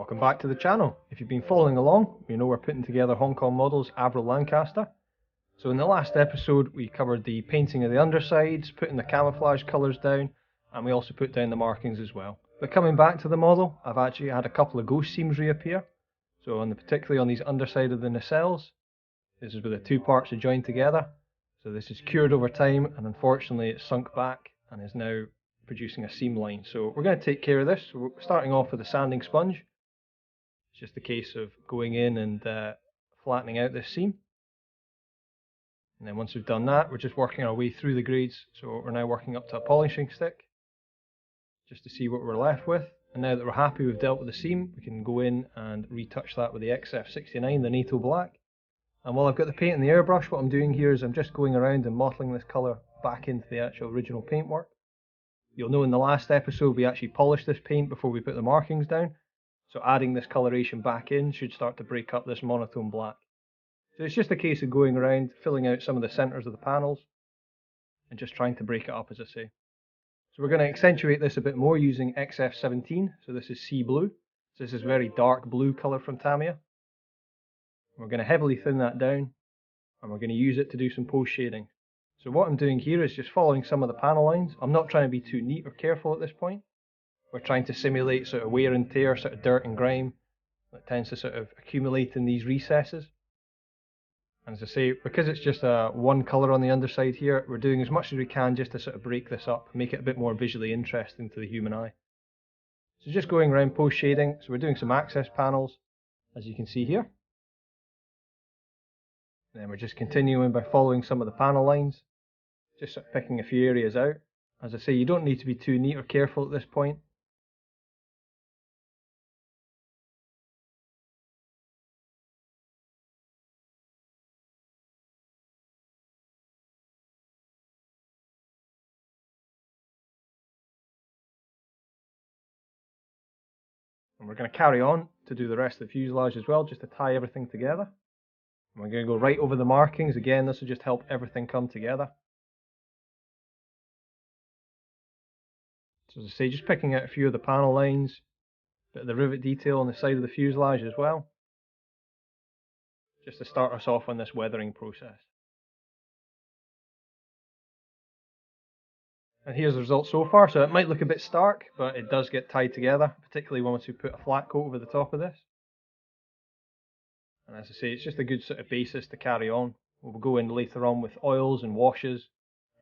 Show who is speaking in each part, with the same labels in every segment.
Speaker 1: Welcome back to the channel. If you've been following along, you know we're putting together Hong Kong models Avro Lancaster. So in the last episode we covered the painting of the undersides, putting the camouflage colours down, and we also put down the markings as well. But coming back to the model, I've actually had a couple of ghost seams reappear. So particularly on these underside of the nacelles, this is where the two parts are joined together. So this is cured over time, and unfortunately it's sunk back and is now producing a seam line. So we're going to take care of this. So we're starting off with a sanding sponge. It's just a case of going in and flattening out this seam. And then once we've done that, we're just working our way through the grades. So we're now working up to a polishing stick, just to see what we're left with. And now that we're happy we've dealt with the seam, we can go in and retouch that with the XF69, the NATO black. And while I've got the paint and the airbrush, what I'm doing here is I'm just going around and mottling this colour back into the actual original paintwork. You'll know in the last episode we actually polished this paint before we put the markings down. So adding this coloration back in should start to break up this monotone black. So it's just a case of going around, filling out some of the centres of the panels, and just trying to break it up, as I say. So we're going to accentuate this a bit more using XF17, so this is sea blue. So this is very dark blue colour from Tamiya. We're going to heavily thin that down, and we're going to use it to do some post shading. So what I'm doing here is just following some of the panel lines. I'm not trying to be too neat or careful at this point. We're trying to simulate sort of wear and tear, sort of dirt and grime that tends to sort of accumulate in these recesses. And as I say, because it's just one colour on the underside here, we're doing as much as we can just to sort of break this up, make it a bit more visually interesting to the human eye. So just going around post shading, so we're doing some access panels, as you can see here. And then we're just continuing by following some of the panel lines, just sort of picking a few areas out. As I say, you don't need to be too neat or careful at this point. And we're going to carry on to do the rest of the fuselage as well, just to tie everything together. And we're going to go right over the markings. Again, this will just help everything come together. So as I say, just picking out a few of the panel lines, bit of the rivet detail on the side of the fuselage as well, just to start us off on this weathering process. And here's the result so far. So it might look a bit stark, but it does get tied together, particularly once we put a flat coat over the top of this. And as I say, it's just a good sort of basis to carry on. We'll go in later on with oils and washes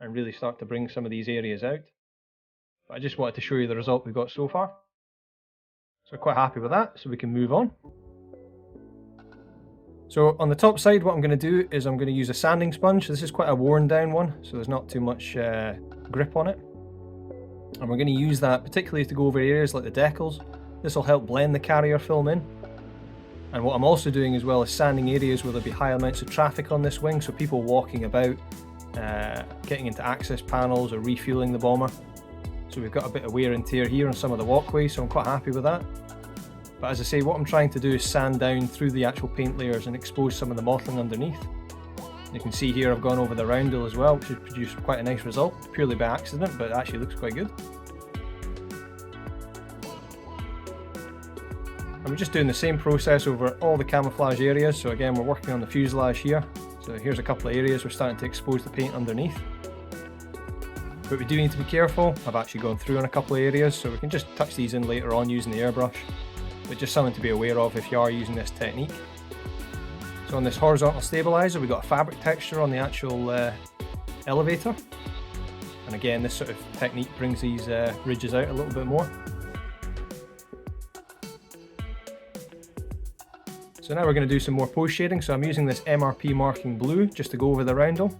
Speaker 1: and really start to bring some of these areas out. But I just wanted to show you the result we've got so far. So we're quite happy with that, so we can move on. So on the top side, what I'm going to do is I'm going to use a sanding sponge. This is quite a worn down one, so there's not too much grip on it. And we're going to use that particularly to go over areas like the decals. This will help blend the carrier film in. And what I'm also doing as well is sanding areas where there'll be high amounts of traffic on this wing, so people walking about, getting into access panels or refueling the bomber. So we've got a bit of wear and tear here on some of the walkways, so I'm quite happy with that. But as I say, what I'm trying to do is sand down through the actual paint layers and expose some of the mottling underneath. You can see here I've gone over the roundel as well, which has produced quite a nice result, purely by accident, but it actually looks quite good. And we're just doing the same process over all the camouflage areas. So again, we're working on the fuselage here. So here's a couple of areas we're starting to expose the paint underneath. But we do need to be careful. I've actually gone through on a couple of areas, so we can just touch these in later on using the airbrush. But just something to be aware of if you are using this technique. So on this horizontal stabilizer, we've got a fabric texture on the actual elevator. And again, this sort of technique brings these ridges out a little bit more. So now we're going to do some more post shading. So I'm using this MRP marking blue just to go over the roundel.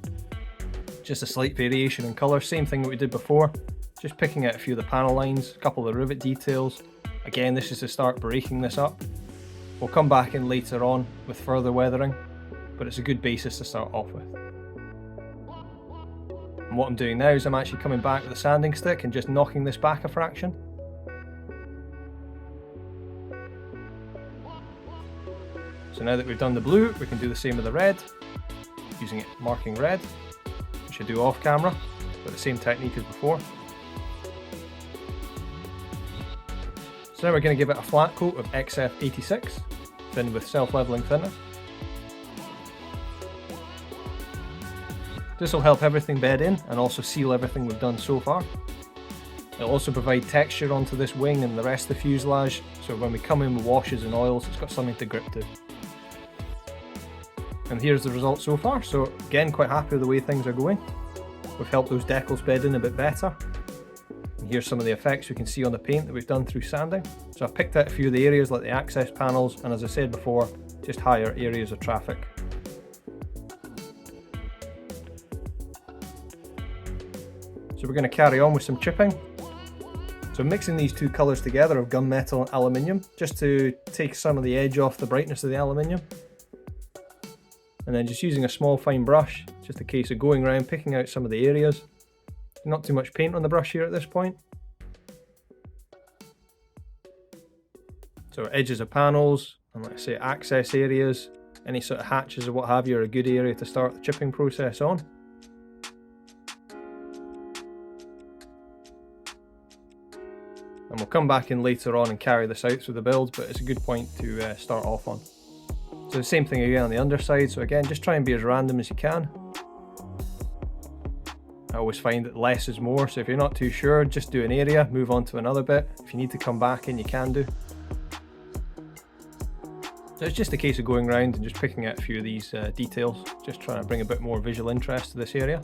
Speaker 1: Just a slight variation in colour, same thing that we did before. Just picking out a few of the panel lines, a couple of the rivet details. Again, this is to start breaking this up. We'll come back in later on with further weathering, but it's a good basis to start off with. And what I'm doing now is I'm actually coming back with a sanding stick and just knocking this back a fraction. So now that we've done the blue, we can do the same with the red, using it marking red, which I do off camera, but the same technique as before. So So now we're going to give it a flat coat of XF86, thinned with self-leveling thinner. This will help everything bed in and also seal everything we've done so far. It'll also provide texture onto this wing and the rest of the fuselage, so when we come in with washes and oils, it's got something to grip to. And here's the result so far. So again, quite happy with the way things are going. We've helped those decals bed in a bit better. And here's some of the effects we can see on the paint that we've done through sanding. So I've picked out a few of the areas like the access panels, and as I said before, just higher areas of traffic. So we're going to carry on with some chipping. So mixing these two colours together of gunmetal and aluminium, just to take some of the edge off the brightness of the aluminium. And then just using a small fine brush, just a case of going around picking out some of the areas. Not too much paint on the brush here at this point. So edges of panels, and like I say, access areas, any sort of hatches or what have you are a good area to start the chipping process on. And we'll come back in later on and carry this out through the build, but it's a good point to start off on. So the same thing again on the underside, so again, just try and be as random as you can. I always find that less is more, so if you're not too sure, just do an area, move on to another bit. If you need to come back in, you can do. So it's just a case of going around and just picking out a few of these details, just trying to bring a bit more visual interest to this area.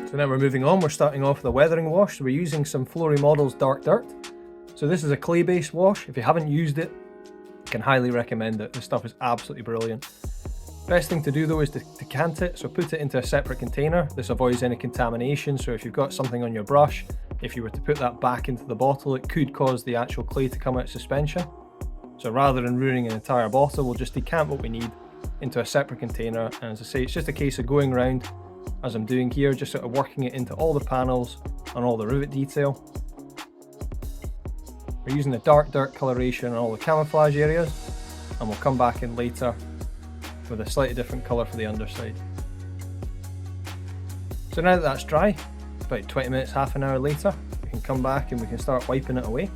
Speaker 1: So now we're moving on, we're starting off with a weathering wash. So we're using some Flory Models Dark Dirt. So this is a clay based wash. If you haven't used it, I can highly recommend it. This stuff is absolutely brilliant. Best thing to do though is to decant it, so put it into a separate container. This avoids any contamination, so if you've got something on your brush, if you were to put that back into the bottle, it could cause the actual clay to come out of suspension. So rather than ruining an entire bottle, we'll just decant what we need into a separate container. And as I say, it's just a case of going around, as I'm doing here, just sort of working it into all the panels and all the rivet detail. We're using the dark dirt coloration on all the camouflage areas, and we'll come back in later with a slightly different colour for the underside. So now that that's dry, about 20 minutes, half an hour later, we can come back and we can start wiping it away.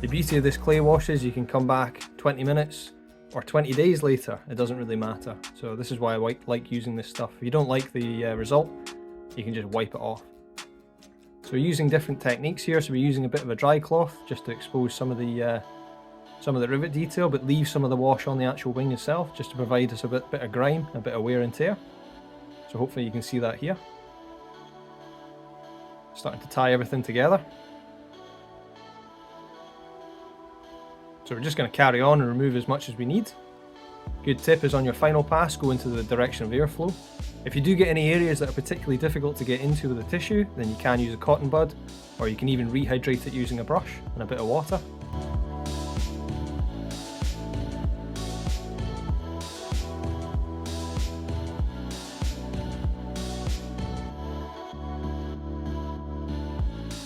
Speaker 1: The beauty of this clay wash is you can come back 20 minutes or 20 days later, it doesn't really matter. So this is why I like using this stuff. If you don't like the result, you can just wipe it off. So we're using different techniques here. So we're using a bit of a dry cloth just to expose some of the rivet detail, but leave some of the wash on the actual wing itself, just to provide us a bit of grime, a bit of wear and tear. So hopefully you can see that here. Starting to tie everything together. So we're just going to carry on and remove as much as we need. Good tip is on your final pass, go into the direction of airflow. If you do get any areas that are particularly difficult to get into with a tissue, then you can use a cotton bud, or you can even rehydrate it using a brush and a bit of water.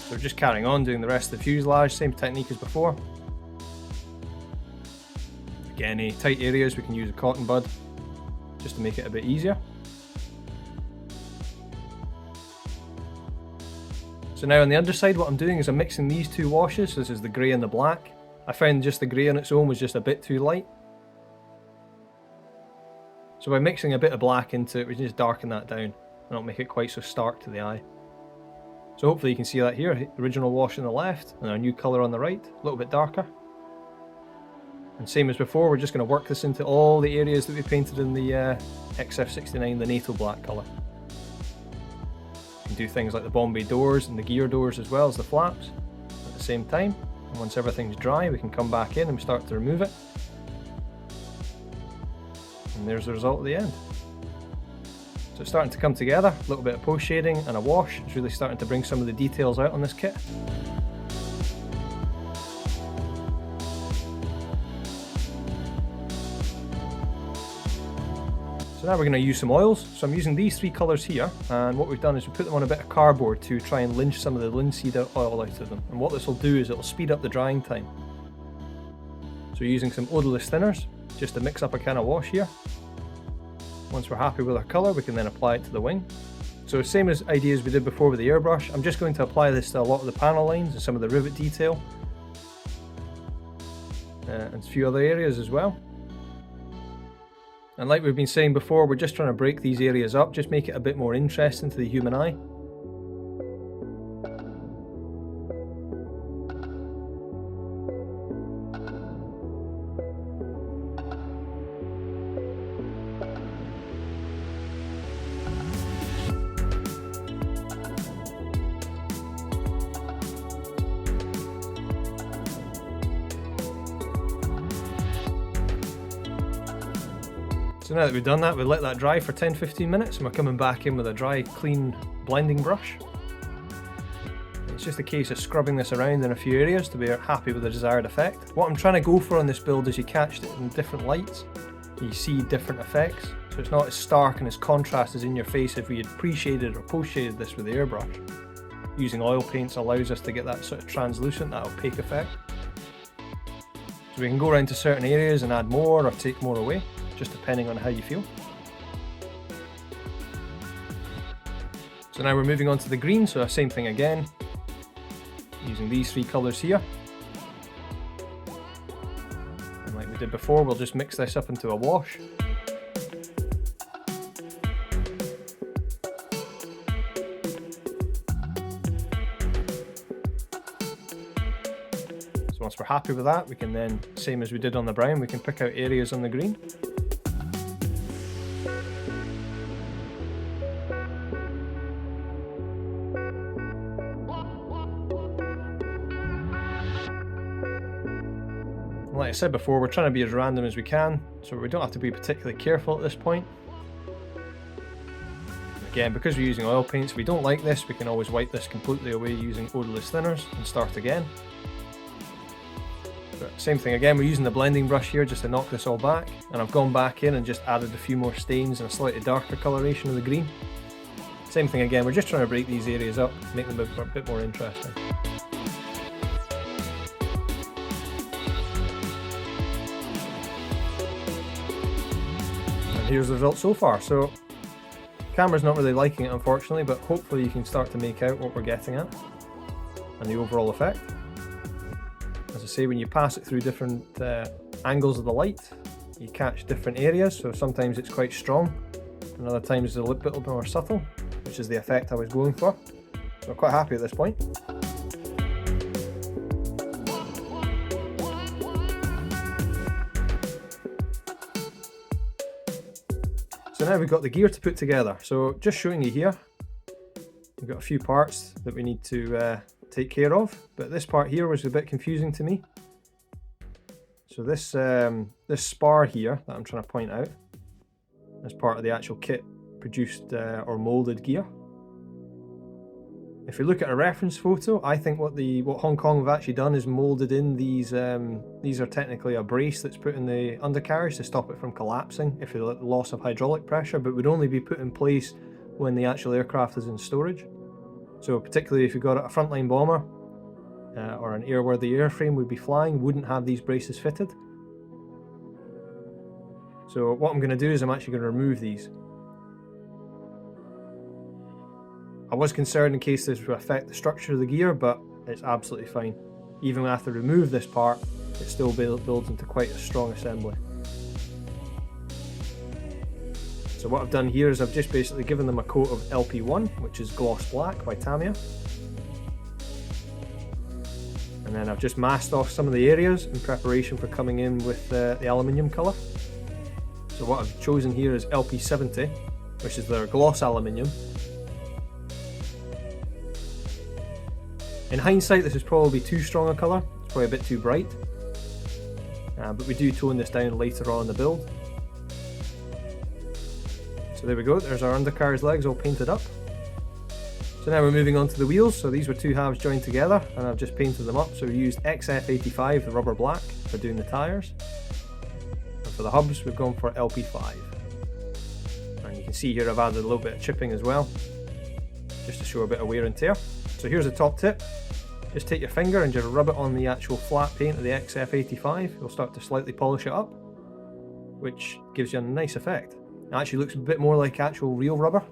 Speaker 1: So we're just carrying on doing the rest of the fuselage, same technique as before. Again, any tight areas we can use a cotton bud just to make it a bit easier. So now on the underside, what I'm doing is I'm mixing these two washes. This is the grey and the black. I found just the grey on its own was just a bit too light. So by mixing a bit of black into it, we can just darken that down and not make it quite so stark to the eye. So hopefully you can see that here, original wash on the left and our new colour on the right, a little bit darker. And same as before, we're just going to work this into all the areas that we painted in the XF69, the NATO black colour. You can do things like the Bombay doors and the gear doors as well as the flaps at the same time. And once everything's dry, we can come back in and start to remove it. And there's the result at the end. So it's starting to come together, a little bit of post shading and a wash. It's really starting to bring some of the details out on this kit. So So now we're going to use some oils. So I'm using these three colours here, and what we've done is we put them on a bit of cardboard to try and lynch some of the linseed oil out of them. And what this will do is it will speed up the drying time. So we're using some odourless thinners just to mix up a kind of wash here. Once we're happy with our colour, we can then apply it to the wing. So same as idea as we did before with the airbrush, I'm just going to apply this to a lot of the panel lines and some of the rivet detail. And a few other areas as well. And like we've been saying before, we're just trying to break these areas up, just make it a bit more interesting to the human eye. So now that we've done that, we'll let that dry for 10-15 minutes and we're coming back in with a dry, clean blending brush. It's just a case of scrubbing this around in a few areas to be happy with the desired effect. What I'm trying to go for on this build is you catch it in different lights, you see different effects, so it's not as stark and as contrast as in your face if we had pre-shaded or post-shaded this with the airbrush. Using oil paints allows us to get that sort of translucent, that opaque effect. So we can go around to certain areas and add more or take more away, just depending on how you feel. So now we're moving on to the green, so same thing again, using these three colours here. And like we did before, we'll just mix this up into a wash. So once we're happy with that, we can then, same as we did on the brown, we can pick out areas on the green. Like I said before, we're trying to be as random as we can, so we don't have to be particularly careful at this point. Again, because we're using oil paints, if we don't like this, we can always wipe this completely away using odourless thinners and start again. But same thing again, we're using the blending brush here just to knock this all back, and I've gone back in and just added a few more stains and a slightly darker coloration of the green. Same thing again, we're just trying to break these areas up, make them a bit more interesting. Here's the result so far. So camera's not really liking it unfortunately, but hopefully you can start to make out what we're getting at and the overall effect. As I say, when you pass it through different angles of the light, you catch different areas, so sometimes it's quite strong and other times it's a little bit more subtle, which is the effect I was going for. So I'm quite happy at this point. So now we've got the gear to put together. So just showing you here, we've got a few parts that we need to take care of, but this part here was a bit confusing to me. So this this spar here that I'm trying to point out as part of the actual kit produced or molded gear. If you look at a reference photo, I think what Hong Kong have actually done is molded in these are technically a brace that's put in the undercarriage to stop it from collapsing if you let the loss of hydraulic pressure, but would only be put in place when the actual aircraft is in storage. So particularly if you've got a frontline bomber or an airworthy airframe would be flying, wouldn't have these braces fitted. So what I'm going to do is I'm actually going to remove these. I was concerned in case this would affect the structure of the gear, but it's absolutely fine. Even after I remove this part, it still builds into quite a strong assembly. So what I've done here is I've just basically given them a coat of LP1, which is gloss black by Tamiya. And then I've just masked off some of the areas in preparation for coming in with the aluminium colour. So what I've chosen here is LP70, which is their gloss aluminium. In hindsight, this is probably too strong a colour, it's probably a bit too bright, but we do tone this down later on in the build. So there we go, there's our undercarriage legs all painted up. So now we're moving on to the wheels. So these were two halves joined together and I've just painted them up. So we used XF85, the rubber black, for doing the tyres. And for the hubs we've gone for LP5. can see here I've added a little bit of chipping as well, just to show a bit of wear and tear. So here's the top tip. Just take your finger and just rub it on the actual flat paint of the XF85. You'll start to slightly polish it up, which gives you a nice effect. It actually looks a bit more like actual real rubber.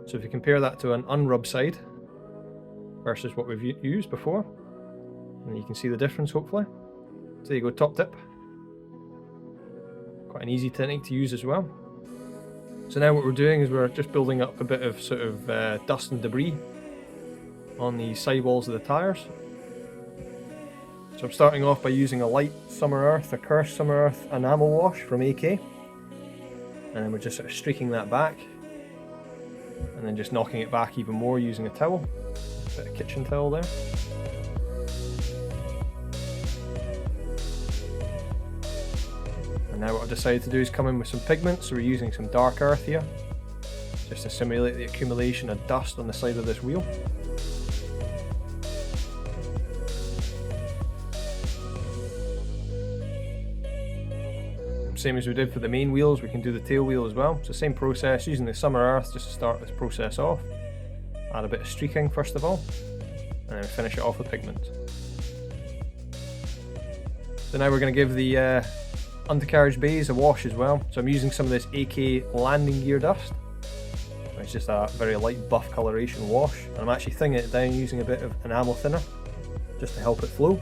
Speaker 1: So if you compare that to an unrubbed side versus what we've used before, and you can see the difference hopefully. So there you go, top tip. Quite an easy technique to use as well. So now what we're doing is we're just building up a bit of sort of dust and debris on the sidewalls of the tyres. So I'm starting off by using a light Summer Earth, a Cursed Summer Earth enamel wash from AK. And then we're just sort of streaking that back. And then just knocking it back even more using a towel. A bit of kitchen towel there. And now what I've decided to do is come in with some pigment. So we're using some dark earth here, just to simulate the accumulation of dust on the side of this wheel. Same as we did for the main wheels, we can do the tail wheel as well. It's the same process, using the Summer Earth just to start this process off. Add a bit of streaking first of all, and then finish it off with pigment. So now we're going to give the undercarriage bays a wash as well. So I'm using some of this AK landing gear dust. It's just a very light buff coloration wash, and I'm actually thinning it down using a bit of enamel thinner just to help it flow.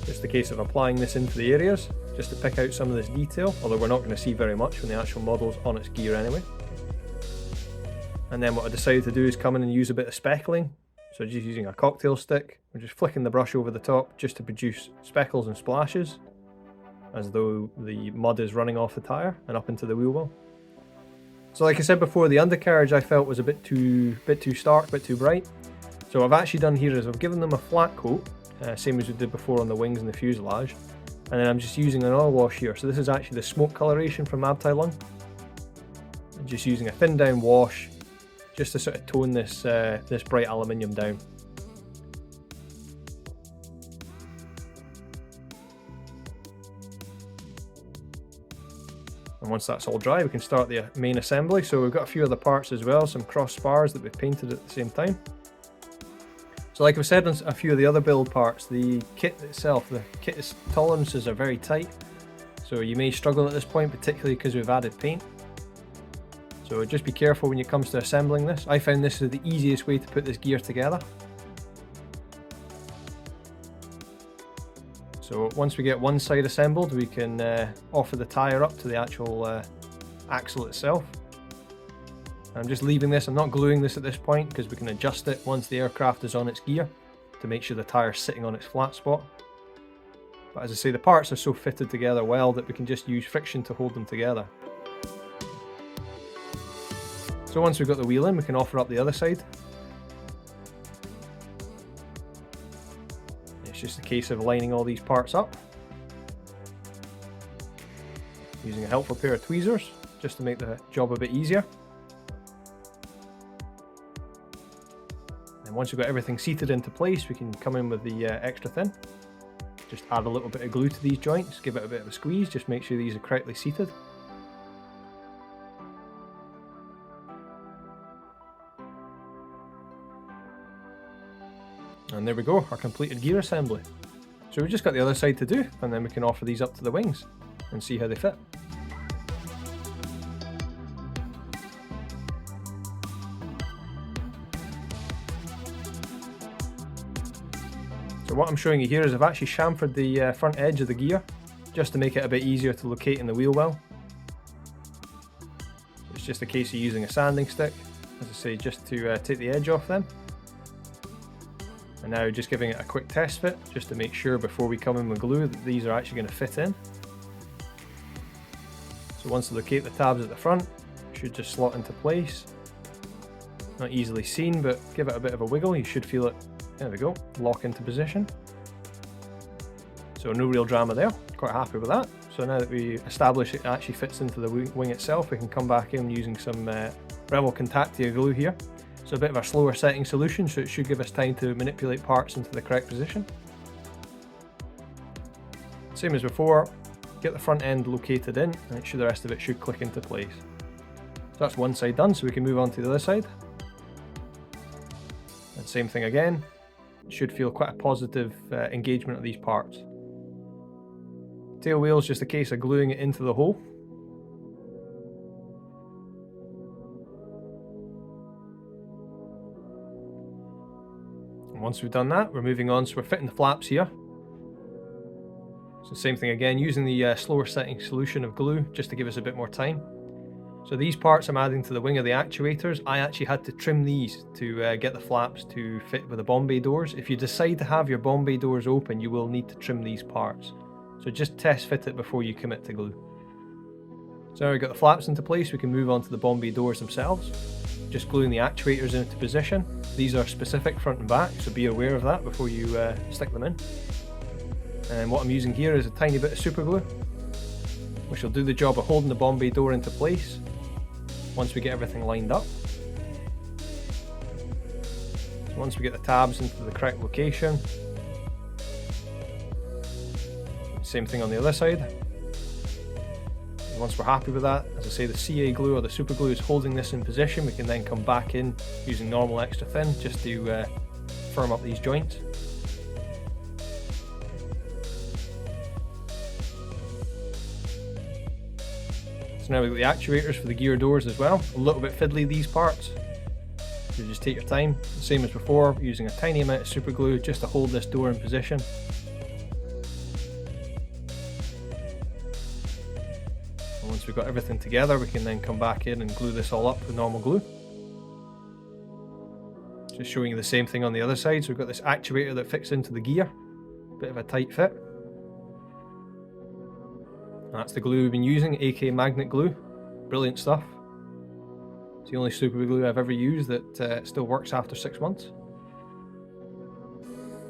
Speaker 1: Just a case of applying this into the areas just to pick out some of this detail, although we're not going to see very much when the actual model's on its gear anyway. And then what I decided to do is come in and use a bit of speckling. So just using a cocktail stick, we're just flicking the brush over the top just to produce speckles and splashes, as though the mud is running off the tyre and up into the wheel well. So like I said before, the undercarriage I felt was a bit too stark, a bit too bright. So what I've actually done here is I've given them a flat coat, same as we did before on the wings and the fuselage. And then I'm just using an oil wash here. So this is actually the smoke coloration from Mabtai Lung. I'm just using a thin down wash just to sort of tone this this bright aluminium down. And once that's all dry, we can start the main assembly. So we've got a few other parts as well, some cross spars that we've painted at the same time. So like I've said on a few of the other build parts, the kit itself, the kit's tolerances are very tight. So you may struggle at this point, particularly because we've added paint. So just be careful when it comes to assembling this. I found this is the easiest way to put this gear together. So once we get one side assembled, we can offer the tyre up to the actual axle itself. I'm just leaving this, I'm not gluing this at this point because we can adjust it once the aircraft is on its gear to make sure the tyre is sitting on its flat spot. But as I say, the parts are so fitted together well that we can just use friction to hold them together. So once we've got the wheel in, we can offer up the other side. It's just a case of lining all these parts up, using a helpful pair of tweezers just to make the job a bit easier. And once we've got everything seated into place, we can come in with the extra thin. Just add a little bit of glue to these joints, give it a bit of a squeeze, just make sure these are correctly seated. And there we go, our completed gear assembly. So we've just got the other side to do, and then we can offer these up to the wings and see how they fit. So what I'm showing you here is I've actually chamfered the front edge of the gear just to make it a bit easier to locate in the wheel well. It's just a case of using a sanding stick, as I say, just to take the edge off them. And now just giving it a quick test fit just to make sure before we come in with glue that these are actually going to fit in. So once you locate the tabs at the front, it should just slot into place. Not easily seen, but give it a bit of a wiggle, you should feel it. There we go, lock into position. So no real drama there, quite happy with that. So now that we establish it actually fits into the wing itself, we can come back in using some Rebel Contactia glue here. So a bit of a slower setting solution, so it should give us time to manipulate parts into the correct position. Same as before, get the front end located in, and the rest of it should click into place. So that's one side done, so we can move on to the other side. And same thing again. Should feel quite a positive engagement of these parts. Tail wheel is just a case of gluing it into the hole. And once we've done that, we're moving on, so we're fitting the flaps here. So same thing again, using the slower setting solution of glue just to give us a bit more time. So these parts I'm adding to the wing of the actuators. I actually had to trim these to get the flaps to fit with the bomb bay doors. If you decide to have your bomb bay doors open, you will need to trim these parts. So just test fit it before you commit to glue. So now we've got the flaps into place, we can move on to the bomb bay doors themselves. Just gluing the actuators into position. These are specific front and back, so be aware of that before you stick them in. And what I'm using here is a tiny bit of super glue, which will do the job of holding the bomb bay door into place once we get everything lined up. So once we get the tabs into the correct location, same thing on the other side. And once we're happy with that, as I say, the CA glue or the super glue is holding this in position. We can then come back in using normal extra thin just to firm up these joints. So now we've got the actuators for the gear doors as well. A little bit fiddly, these parts. So just take your time, same as before, using a tiny amount of super glue just to hold this door in position. And once we've got everything together, we can then come back in and glue this all up with normal glue. Just showing you the same thing on the other side. So we've got this actuator that fits into the gear. Bit of a tight fit. And that's the glue we've been using, AK magnet glue. Brilliant stuff. It's the only super glue I've ever used that still works after 6 months.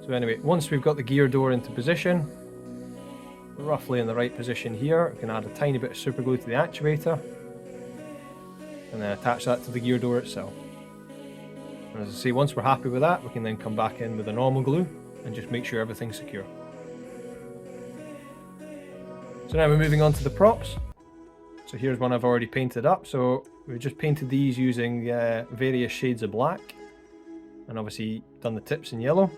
Speaker 1: So anyway, once we've got the gear door into position, roughly in the right position here, we can add a tiny bit of super glue to the actuator and then attach that to the gear door itself. And as I say, once we're happy with that, we can then come back in with the normal glue and just make sure everything's secure. So now we're moving on to the props. So here's one I've already painted up. So we've just painted these using various shades of black and obviously done the tips in yellow.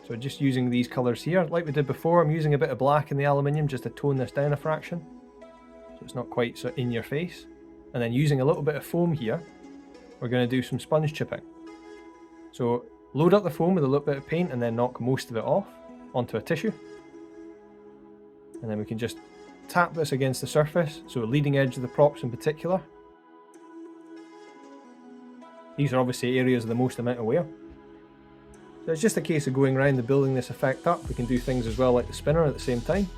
Speaker 1: So just using these colours here, like we did before, I'm using a bit of black in the aluminium just to tone this down a fraction. So it's not quite so in your face. And then using a little bit of foam here, we're going to do some sponge chipping. So load up the foam with a little bit of paint and then knock most of it off onto a tissue. And then we can just tap this against the surface, so the leading edge of the props in particular. These are obviously areas of the most amount of wear. So it's just a case of going around and building this effect up. We can do things as well like the spinner at the same time.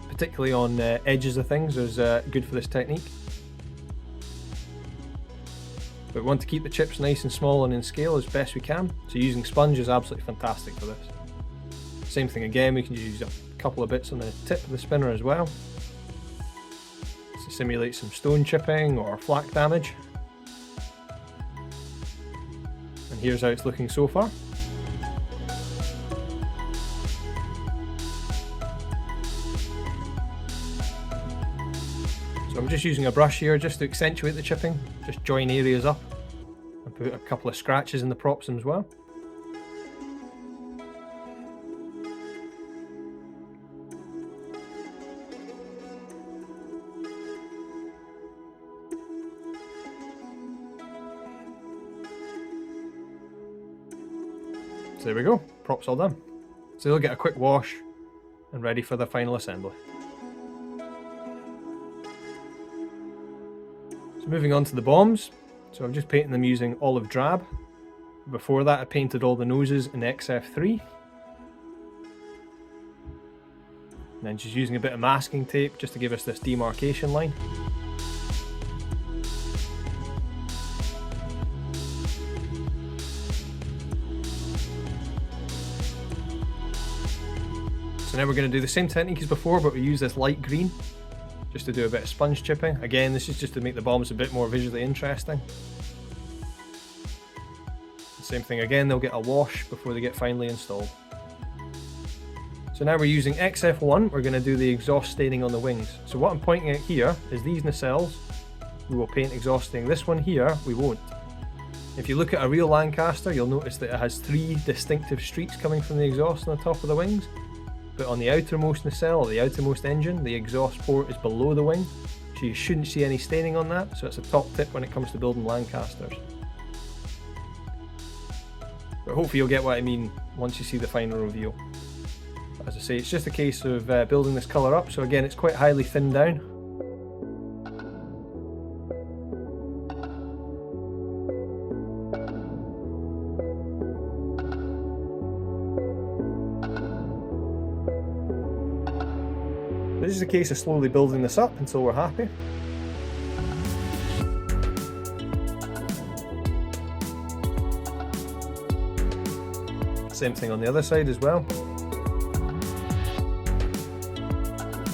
Speaker 1: Particularly on edges of things is good for this technique. But we want to keep the chips nice and small and in scale as best we can, so using sponge is absolutely fantastic for this. Same thing again, we can use a couple of bits on the tip of the spinner as well to simulate some stone chipping or flak damage. And here's how it's looking so far. So I'm just using a brush here just to accentuate the chipping, just join areas up and put a couple of scratches in the props as well. So there we go, props all done. So they'll get a quick wash and ready for the final assembly. So moving on to the bombs. So I'm just painting them using olive drab. Before that I painted all the noses in XF3. And then just using a bit of masking tape just to give us this demarcation line. So now we're going to do the same technique as before, but we use this light green just to do a bit of sponge chipping. Again, this is just to make the bombs a bit more visually interesting. The same thing again, they'll get a wash before they get finally installed. So now we're using XF1, we're going to do the exhaust staining on the wings. So what I'm pointing at here is these nacelles we will paint exhausting. This one here, we won't. If you look at a real Lancaster, you'll notice that it has 3 distinctive streaks coming from the exhaust on the top of the wings. But on the outermost nacelle, or the outermost engine, the exhaust port is below the wing, so you shouldn't see any staining on that, so it's a top tip when it comes to building Lancasters. But hopefully you'll get what I mean once you see the final reveal. As I say, it's just a case of building this colour up, so again it's quite highly thinned down. This is a case of slowly building this up until we're happy. Same thing on the other side as well.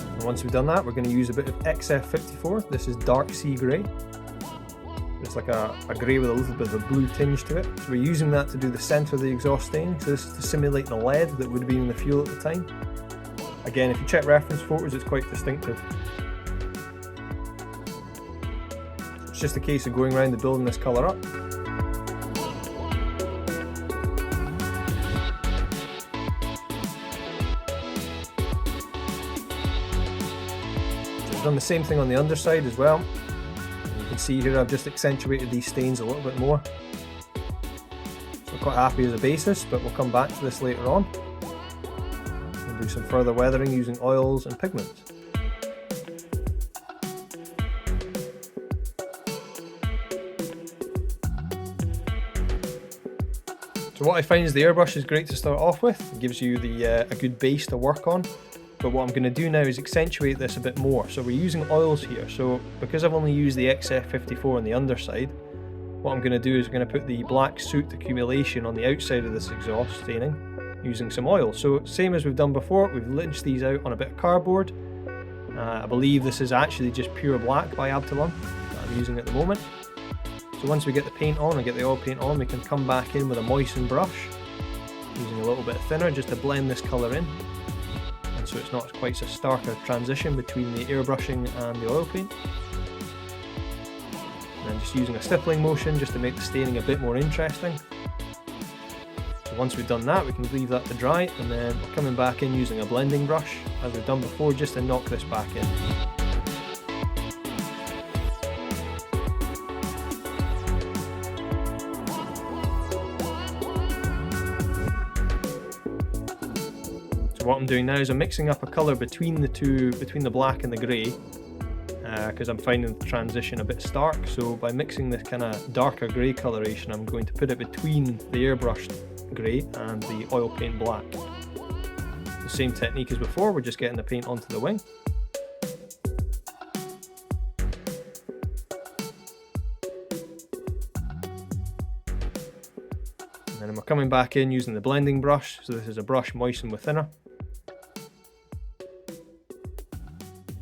Speaker 1: And once we've done that, we're going to use a bit of XF54. This is dark sea grey. It's like a grey with a little bit of a blue tinge to it. So we're using that to do the centre of the exhaust staining. So this is to simulate the lead that would have been in the fuel at the time. Again, if you check reference photos, it's quite distinctive. It's just a case of going around and building this colour up. So I've done the same thing on the underside as well. And you can see here I've just accentuated these stains a little bit more. So I'm quite happy as a basis, but we'll come back to this later on. Do some further weathering using oils and pigments. So what I find is the airbrush is great to start off with. It gives you a good base to work on. But what I'm going to do now is accentuate this a bit more. So we're using oils here. So because I've only used the XF54 on the underside, what I'm going to do is I'm going to put the black soot accumulation on the outside of this exhaust staining, using some oil. So same as we've done before, we've lynched these out on a bit of cardboard. I believe this is actually just pure black by Abtalon that I'm using at the moment. So once we get the paint on and get the oil paint on, we can come back in with a moistened brush, using a little bit thinner just to blend this colour in. And so it's not quite so stark a transition between the airbrushing and the oil paint. And then just using a stippling motion just to make the staining a bit more interesting. Once we've done that, we can leave that to dry, and then we're coming back in using a blending brush, as we've done before, just to knock this back in. So what I'm doing now is I'm mixing up a colour between the two, between the black and the grey, because I'm finding the transition a bit stark. So by mixing this kind of darker grey coloration, I'm going to put it between the airbrushed grey and the oil paint black. The same technique as before, we're just getting the paint onto the wing. And then we're coming back in using the blending brush. So this is a brush moistened with thinner,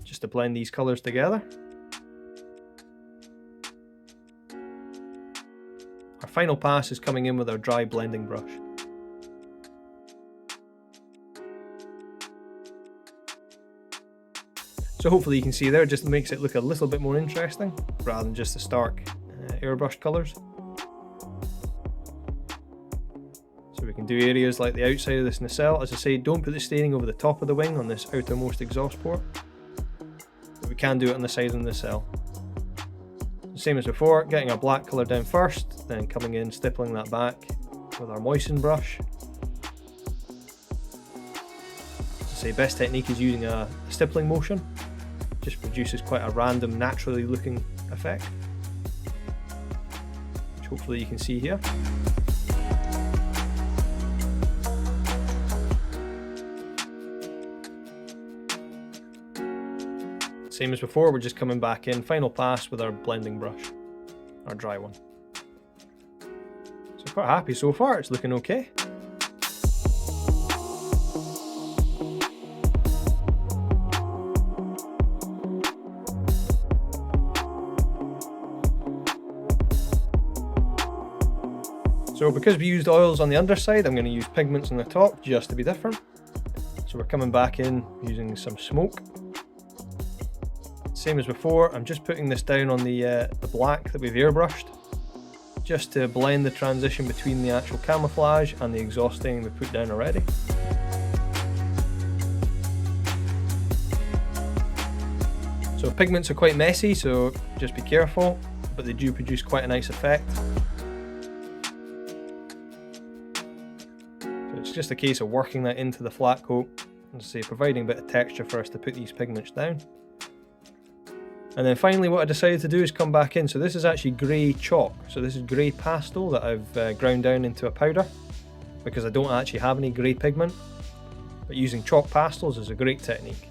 Speaker 1: just to blend these colours together. Our final pass is coming in with our dry blending brush. So hopefully you can see there, it just makes it look a little bit more interesting rather than just the stark airbrushed colours. So we can do areas like the outside of this nacelle. As I say, don't put the staining over the top of the wing on this outermost exhaust port, but we can do it on the side of the nacelle. Same as before, getting our black colour down first, then coming in, stippling that back with our moisten brush. As I say, best technique is using a stippling motion. Just produces quite a random, naturally looking effect, which hopefully you can see here. Same as before, we're just coming back in, final pass with our blending brush, our dry one. So quite happy so far, it's looking okay. So because we used oils on the underside, I'm going to use pigments on the top just to be different. So we're coming back in using some smoke. Same as before, I'm just putting this down on the black that we've airbrushed, just to blend the transition between the actual camouflage and the exhausting we put down already. So pigments are quite messy, so just be careful, but they do produce quite a nice effect. So it's just a case of working that into the flat coat, and say providing a bit of texture for us to put these pigments down. And then finally what I decided to do is come back in. So this is actually grey chalk. So this is grey pastel that I've ground down into a powder, because I don't actually have any grey pigment. But using chalk pastels is a great technique.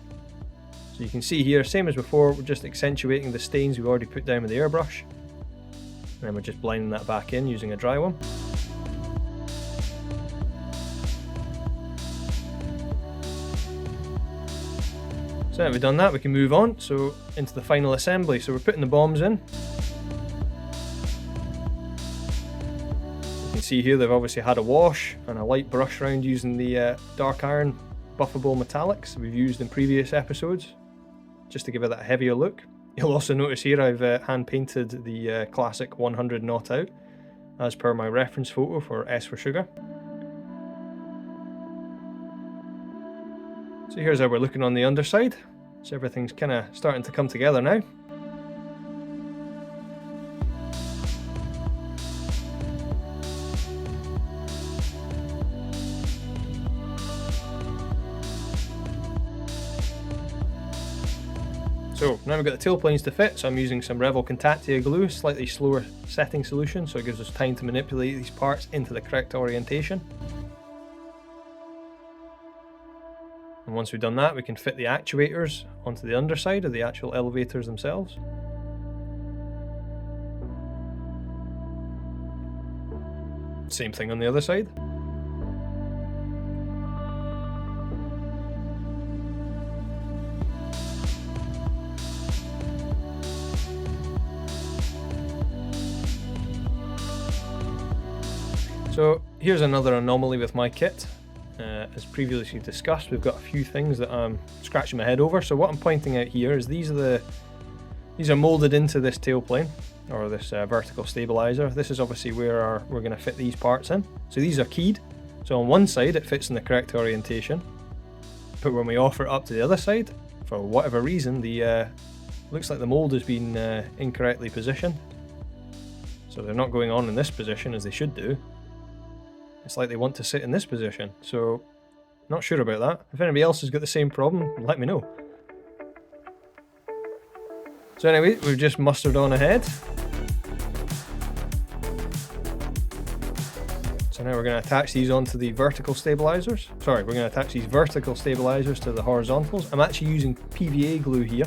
Speaker 1: So you can see here, same as before, we're just accentuating the stains we've already put down with the airbrush. And then we're just blending that back in using a dry one. So now we've done that, we can move on into the final assembly. So we're putting the bombs in. You can see here they've obviously had a wash and a light brush round using the dark iron buffable metallics we've used in previous episodes, just to give it that heavier look. You'll also notice here I've hand painted the classic 100 not out, as per my reference photo for S for Sugar. So here's how we're looking on the underside. So everything's kind of starting to come together now. So now we've got the tailplanes to fit, so I'm using some Revol Contactia glue, slightly slower setting solution, so it gives us time to manipulate these parts into the correct orientation. And once we've done that, we can fit the actuators onto the underside of the actual elevators themselves. Same thing on the other side. So here's another anomaly with my kit. As previously discussed, we've got a few things that I'm scratching my head over. So what I'm pointing out here is these are molded into this tailplane, or this vertical stabilizer. This is obviously where we're going to fit these parts in. So these are keyed. So on one side it fits in the correct orientation, but when we offer it up to the other side, for whatever reason, the looks like the mold has been incorrectly positioned. So they're not going on in this position as they should do. It's like they want to sit in this position, so not sure about that. If anybody else has got the same problem, let me know. So anyway, we've just mustered on ahead. So now we're going to attach these onto the vertical stabilizers. Sorry, we're going to attach these vertical stabilizers to the horizontals. I'm actually using PVA glue here.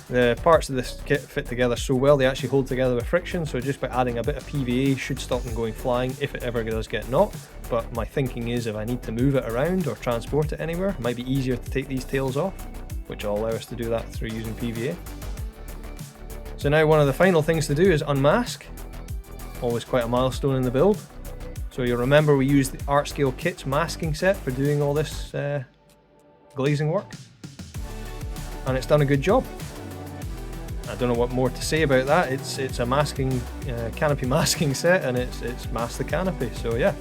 Speaker 1: The parts of this kit fit together so well, they actually hold together with friction, so just by adding a bit of PVA should stop them going flying if it ever does get knocked. But my thinking is if I need to move it around or transport it anywhere, it might be easier to take these tails off, which will allow us to do that through using PVA. So now one of the final things to do is unmask. Always quite a milestone in the build. So you'll remember we used the Art Scale Kits masking set for doing all this glazing work, and it's done a good job. I don't know what more to say about that. It's a masking canopy masking set, and it's masked the canopy. So yeah,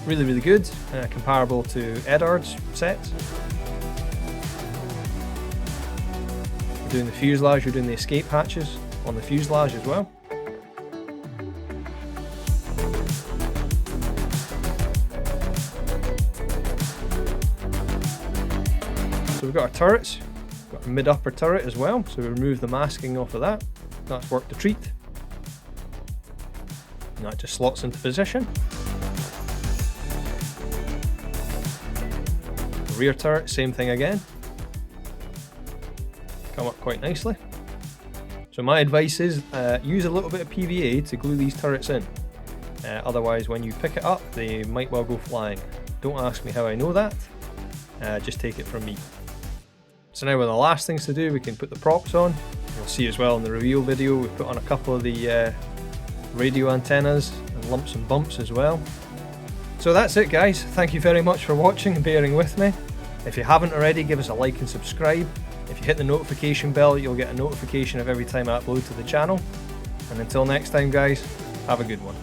Speaker 1: really good, comparable to Edard's sets. We're doing the fuselage, we're doing the escape hatches on the fuselage as well. So we've got our turrets. Got a mid-upper turret as well, so we remove the masking off of that. That's worked a treat. And that just slots into position. The rear turret, same thing again. Come up quite nicely. So my advice is use a little bit of PVA to glue these turrets in. Otherwise when you pick it up they might well go flying. Don't ask me how I know that, just take it from me. So now one of the last things to do, we can put the props on. You'll see as well in the reveal video, we put on a couple of the radio antennas and lumps and bumps as well. So that's it guys, thank you very much for watching and bearing with me. If you haven't already, give us a like and subscribe. If you hit the notification bell, you'll get a notification of every time I upload to the channel. And until next time guys, have a good one.